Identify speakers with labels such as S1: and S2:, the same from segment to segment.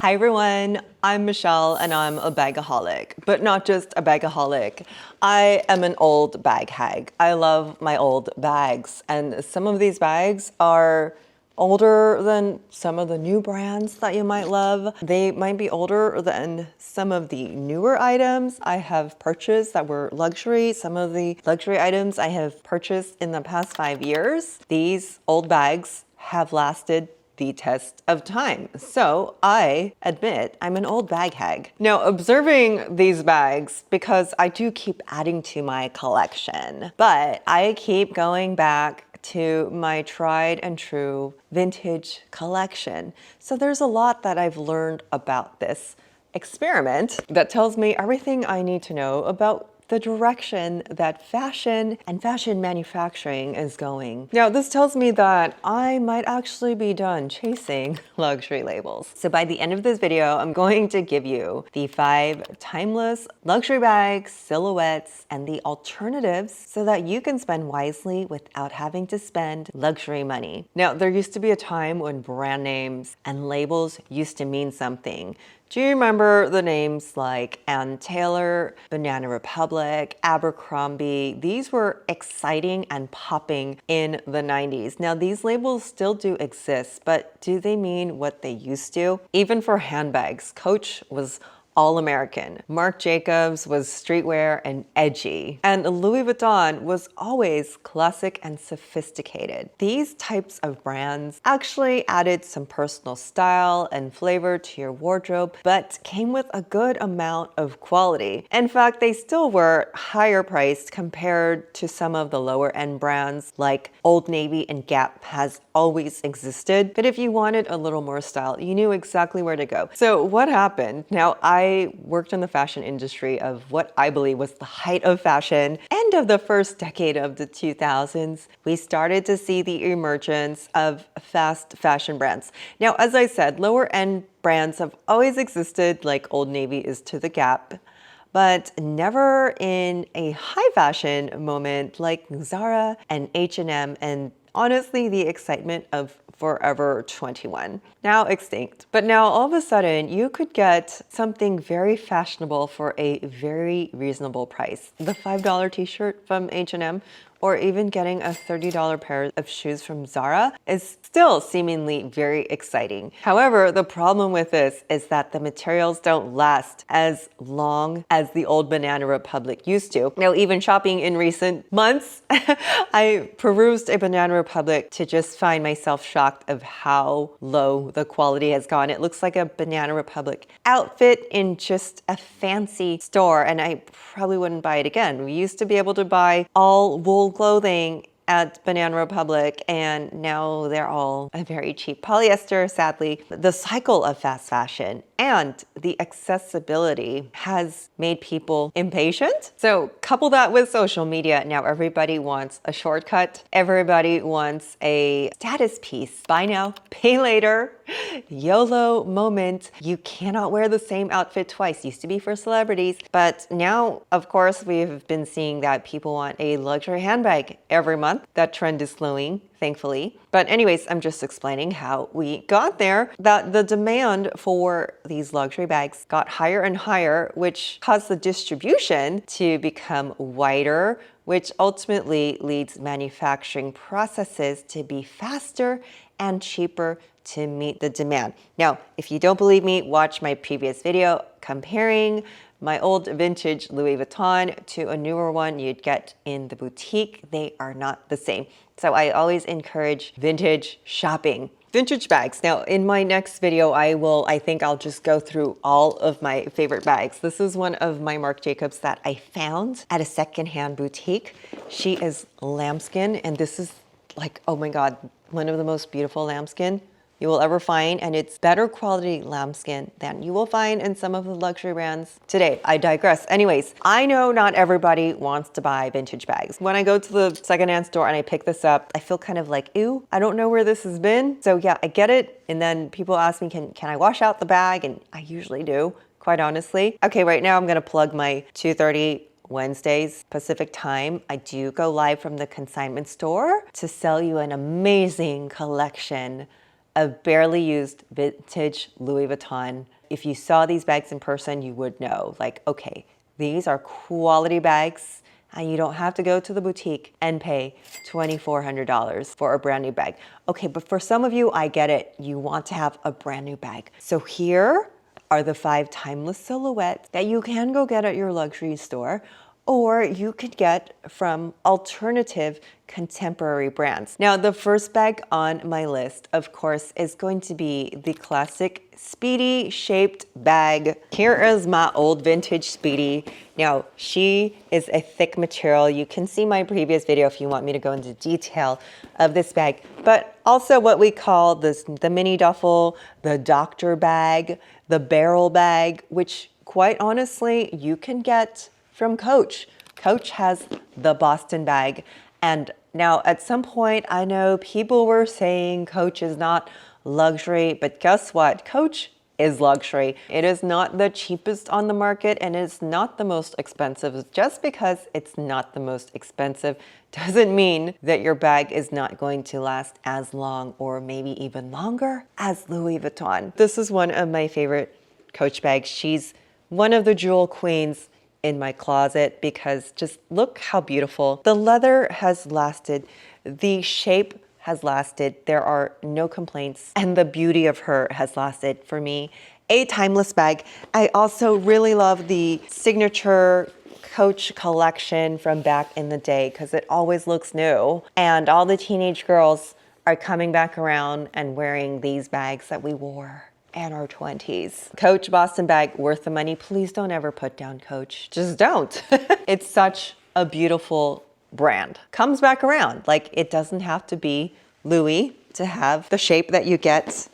S1: Hi everyone, I'm Michelle and I'm a bagaholic, but not just a bagaholic. I am an old bag hag. I love my old bags, and some of these bags are older than some of the new brands that you might love. They might be older than some of the newer items I have purchased that were luxury. Some of the luxury items I have purchased in the past 5 years. These old bags have lasted the test of time. So I admit I'm an old bag hag. Now, observing these bags, because I do keep adding to my collection, but I keep going back to my tried and true vintage collection. So there's a lot that I've learned about this experiment that tells me everything I need to know about the direction that fashion and fashion manufacturing is going. Now, this tells me that I might actually be done chasing luxury labels. So by the end of this video, I'm going to give you the 5 timeless luxury bags, silhouettes, and the alternatives so that you can spend wisely without having to spend luxury money. Now, there used to be a time when brand names and labels used to mean something. Do you remember the names like Ann Taylor, Banana Republic, Abercrombie? These were exciting and popping in the 90s. Now, these labels still do exist, but do they mean what they used to? Even for handbags, Coach was all-American. Marc Jacobs was streetwear and edgy. And Louis Vuitton was always classic and sophisticated. These types of brands actually added some personal style and flavor to your wardrobe, but came with a good amount of quality. In fact, they still were higher priced compared to some of the lower end brands like Old Navy and Gap has always existed. But if you wanted a little more style, you knew exactly where to go. So what happened? Now, I worked in the fashion industry of what I believe was the height of fashion. End of the first decade of the 2000s, we started to see the emergence of fast fashion brands. Now, as I said, lower end brands have always existed, like Old Navy is to the Gap, but never in a high fashion moment like Zara and H&M, and honestly, the excitement of Forever 21. Now extinct. But now all of a sudden you could get something very fashionable for a very reasonable price. The $5 t-shirt from H&M, or even getting a $30 pair of shoes from Zara is still seemingly very exciting. However, the problem with this is that the materials don't last as long as the old Banana Republic used to. Now, even shopping in recent months, I perused a Banana Republic to just find myself shocked of how low the quality has gone. It looks like a Banana Republic outfit in just a fancy store, and I probably wouldn't buy it again. We used to be able to buy all wool clothing at Banana Republic, and now they're all a very cheap polyester, sadly. The cycle of fast fashion and the accessibility has made people impatient. So couple that with social media. Now everybody wants a shortcut. Everybody wants a status piece. Buy now, pay later. YOLO moment. You cannot wear the same outfit twice. Used to be for celebrities, but now, of course, we've been seeing that people want a luxury handbag every month. That trend is slowing, thankfully. But anyways, I'm just explaining how we got there, that the demand for these luxury bags got higher and higher, which caused the distribution to become wider, which ultimately leads manufacturing processes to be faster and cheaper to meet the demand. Now, if you don't believe me, watch my previous video comparing my old vintage Louis Vuitton to a newer one you'd get in the boutique. They are not the same. So I always encourage vintage shopping. Vintage bags. Now, in my next video, I think I'll just go through all of my favorite bags. This is one of my Marc Jacobs that I found at a secondhand boutique. She is lambskin, and this is like, oh my God, one of the most beautiful lambskin you will ever find, and it's better quality lambskin than you will find in some of the luxury brands today. I digress. Anyways, I know not everybody wants to buy vintage bags. When I go to the secondhand store and I pick this up, I feel kind of like, ew, I don't know where this has been. So yeah, I get it. And then people ask me, can I wash out the bag? And I usually do, quite honestly. Okay, right now I'm gonna plug my 2:30 Wednesdays Pacific time. I do go live from the consignment store to sell you an amazing collection a barely used vintage Louis Vuitton. If you saw these bags in person, you would know, like, okay, these are quality bags and you don't have to go to the boutique and pay $2,400 for a brand new bag. Okay, but for some of you, I get it. You want to have a brand new bag. So here are the 5 timeless silhouettes that you can go get at your luxury store, or you could get from alternative contemporary brands. Now, the first bag on my list, of course, is going to be the classic Speedy-Shaped bag. Here is my old vintage Speedy. Now, she is a thick material. You can see my previous video if you want me to go into detail of this bag, but also what we call this, the mini duffel, the doctor bag, the barrel bag, which quite honestly, you can get from Coach. Coach has the Boston bag. And now at some point, I know people were saying Coach is not luxury, but guess what? Coach is luxury. It is not the cheapest on the market and it's not the most expensive. Just because it's not the most expensive doesn't mean that your bag is not going to last as long or maybe even longer as Louis Vuitton. This is one of my favorite Coach bags. She's one of the jewel queens in my closet because just look how beautiful. The leather has lasted, the shape has lasted, there are no complaints, and the beauty of her has lasted for me. A timeless bag. I also really love the signature Coach collection from back in the day because it always looks new. And all the teenage girls are coming back around and wearing these bags that we wore in our 20s. Coach Boston bag, worth the money. Please don't ever put down Coach. Just don't. It's such a beautiful brand. Comes back around. Like, it doesn't have to be Louis to have the shape that you get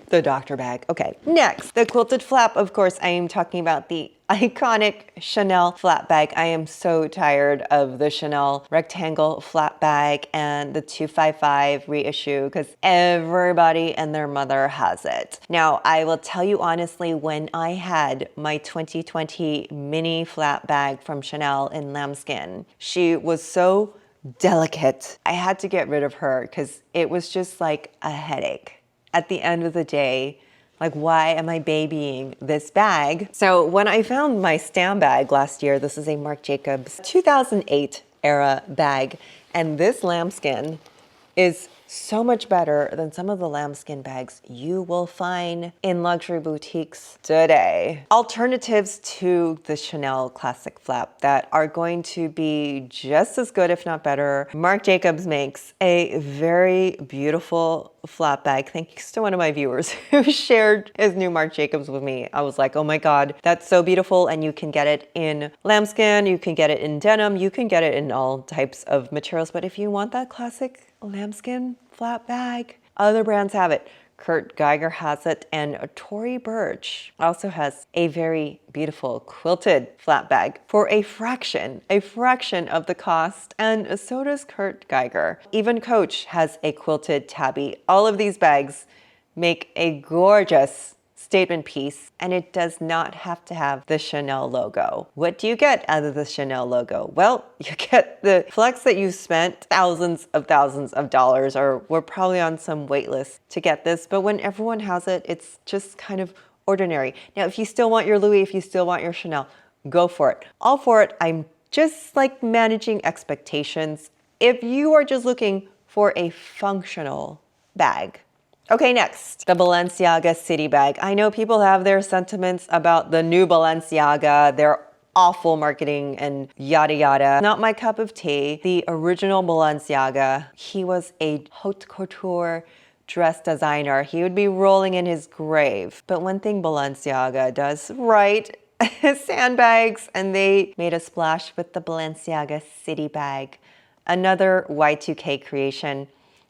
S1: the doctor bag. Okay, next, the quilted flap. Of course, I am talking about the iconic Chanel flap bag. I am so tired of the Chanel rectangle flap bag and the 255 reissue because everybody and their mother has it. Now, I will tell you honestly, when I had my 2020 mini flap bag from Chanel in lambskin, she was so delicate. I had to get rid of her because it was just like a headache. At the end of the day, like, why am I babying this bag? So when I found my Stam bag last year, this is a Marc Jacobs 2008 era bag, and this lambskin is so much better than some of the lambskin bags you will find in luxury boutiques today. Alternatives to the Chanel classic flap that are going to be just as good, if not better. Marc Jacobs makes a very beautiful flap bag. Thanks to one of my viewers who shared his new Marc Jacobs with me. I was like, oh my God, that's so beautiful. And you can get it in lambskin, you can get it in denim, you can get it in all types of materials. But if you want that classic lambskin flap bag, other brands have it. 𝐼𝐡 has it, and Tory Burch also has a very beautiful quilted flap bag for a fraction of the cost, and so does 𝐼𝐡. Even Coach has a quilted Tabby. All of these bags make a gorgeous statement piece, and it does not have to have the Chanel logo. What do you get out of the Chanel logo? Well, you get the flex that you spent thousands of dollars, or we're probably on some wait list to get this, but when everyone has it, it's just kind of ordinary. Now, if you still want your Louis, if you still want your Chanel, go for it. All for it. I'm just like managing expectations. If you are just looking for a functional bag. Okay, next, the Balenciaga City Bag. I know people have their sentiments about the new Balenciaga, their awful marketing and yada yada. Not my cup of tea. The original Balenciaga, he was a haute couture dress designer. He would be rolling in his grave. But one thing Balenciaga does right is handbags, and they made a splash with the Balenciaga City Bag, another Y2K creation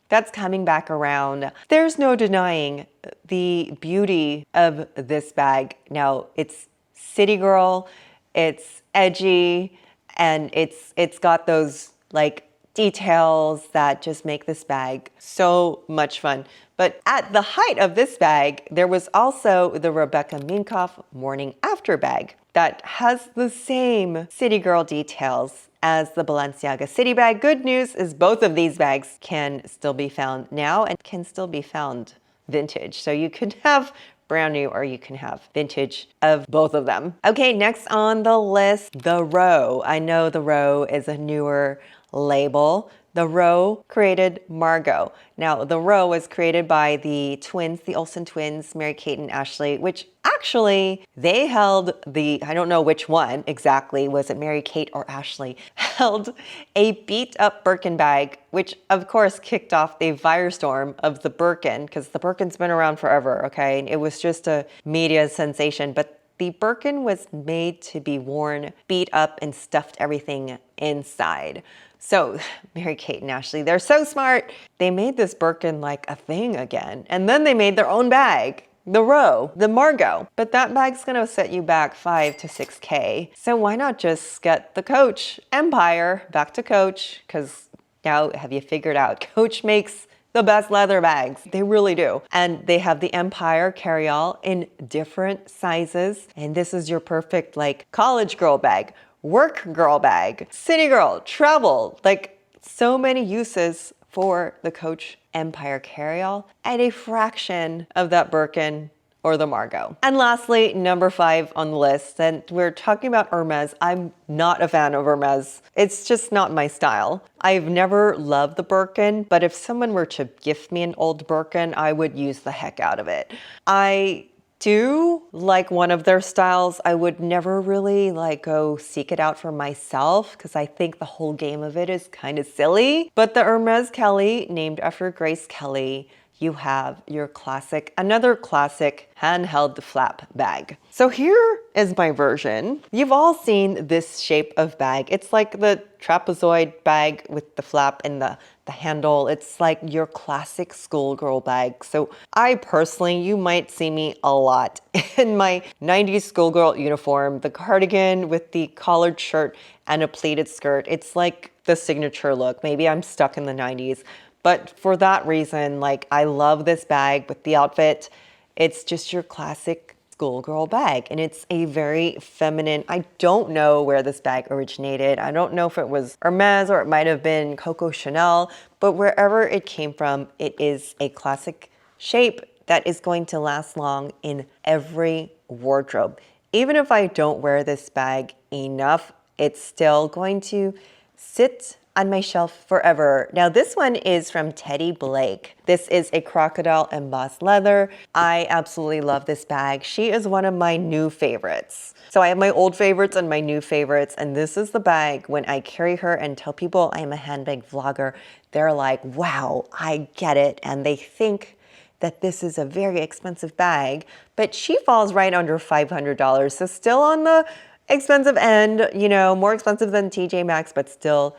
S1: that's coming back around. There's no denying the beauty of this bag. Now, it's city girl, it's edgy, and it's got those like details that just make this bag so much fun. But at the height of this bag, there was also the Rebecca Minkoff Morning After bag that has the same city girl details as the Balenciaga City Bag. Good news is both of these bags can still be found now and can still be found vintage. So you could have brand new or you can have vintage of both of them. Okay, next on the list, the Row. I know the Row is a newer label. The Row created Margaux. Now, the Row was created by the twins, the Olsen twins, Mary-Kate and Ashley, which actually they held I don't know which one exactly, was it Mary-Kate or Ashley, held a beat up Birkin bag, which of course kicked off the firestorm of the Birkin, because the Birkin's been around forever, okay? It was just a media sensation, but the Birkin was made to be worn, beat up, and stuffed everything inside. So Mary-Kate and Ashley, they're so smart. They made this Birkin like a thing again. And then they made their own bag, the Row, the Margaux. But that bag's gonna set you back $5 to $6K. So why not just get the Coach Empire back to Coach? Because now have you figured out Coach makes the best leather bags. They really do. And they have the Empire carry-all in different sizes. And this is your perfect like college girl bag, work girl bag, city girl, travel, like so many uses for the Coach Empire carry-all at a fraction of that Birkin or the Margaux. And lastly, number 5 on the list, and we're talking about Hermès. I'm not a fan of Hermès. It's just not my style. I've never loved the Birkin, but if someone were to gift me an old Birkin, I would use the heck out of it. I do like one of their styles. I would never really like go seek it out for myself because I think the whole game of it is kind of silly. But the Hermès Kelly, named after Grace Kelly, you have your classic, another classic handheld flap bag. So here is my version. You've all seen this shape of bag. It's like the trapezoid bag with the flap and the handle. It's like your classic schoolgirl bag. So I personally, you might see me a lot in my 90s schoolgirl uniform, the cardigan with the collared shirt and a pleated skirt. It's like the signature look. Maybe I'm stuck in the 90s. But for that reason, like I love this bag with the outfit. It's just your classic schoolgirl bag and it's a very feminine. I don't know where this bag originated. I don't know if it was Hermès or it might have been Coco Chanel, but wherever it came from, it is a classic shape that is going to last long in every wardrobe. Even if I don't wear this bag enough, it's still going to sit on my shelf forever. Now this one is from Teddy Blake. This is a crocodile embossed leather. I absolutely love this bag. She is one of my new favorites. So I have my old favorites and my new favorites, and this is the bag. When I carry her and tell people I'm a handbag vlogger, they're like, wow, I get it. And they think that this is a very expensive bag, but she falls right under $500. So still on the expensive end, you know, more expensive than TJ Maxx, but still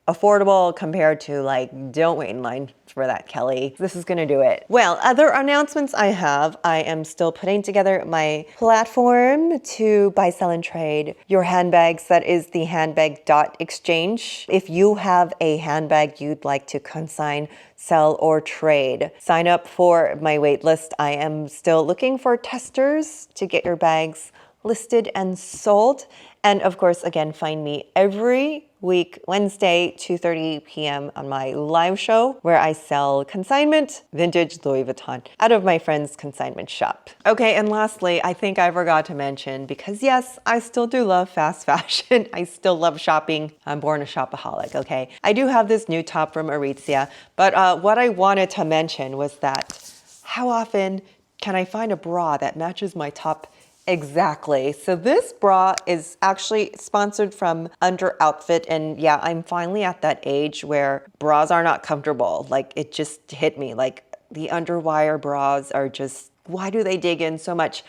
S1: affordable compared to like, don't wait in line for that, Kelly. This is gonna do it. Well, other announcements I have, I am still putting together my platform to buy, sell, and trade your handbags. That is the handbag.exchange. If you have a handbag you'd like to consign, sell, or trade, sign up for my wait list. I am still looking for testers to get your bags listed and sold. And of course, again, find me every week, Wednesday, 2:30 p.m. on my live show where I sell consignment vintage Louis Vuitton out of my friend's consignment shop. Okay, and lastly, I think I forgot to mention, because yes, I still do love fast fashion. I still love shopping. I'm born a shopaholic, okay? I do have this new top from 𝐼𝐸𝐴, but what I wanted to mention was that how often can I find a bra that matches my top exactly? So this bra is actually sponsored from UnderOutfit, and yeah, I'm finally at that age where bras are not comfortable. Like it just hit me, like the underwire bras are just, why do they dig in so much?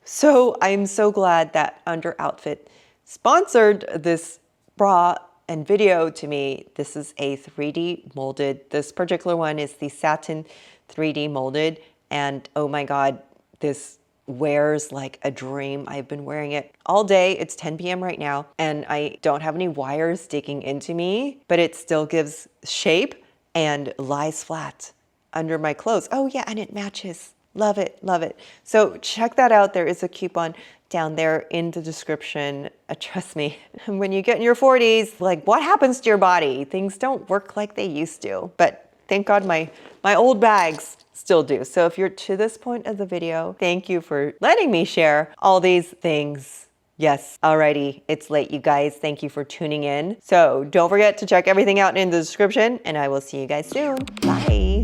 S1: So I'm so glad that UnderOutfit sponsored this bra and video to me. This is a 3D molded, this particular one is the satin 3D molded, and oh my God, this wears like a dream. I've been wearing it all day. It's 10 p.m. right now, and I don't have any wires digging into me, but it still gives shape and lies flat under my clothes. Oh yeah, and it matches. Love it, love it. So check that out. There is a coupon down there in the description. Trust me, when you get in your 40s, like what happens to your body? Things don't work like they used to. But thank God my old bags still do. So if you're to this point of the video, thank you for letting me share all these things. Yes, alrighty, it's late, you guys. Thank you for tuning in. So don't forget to check everything out in the description, and I will see you guys soon. Bye.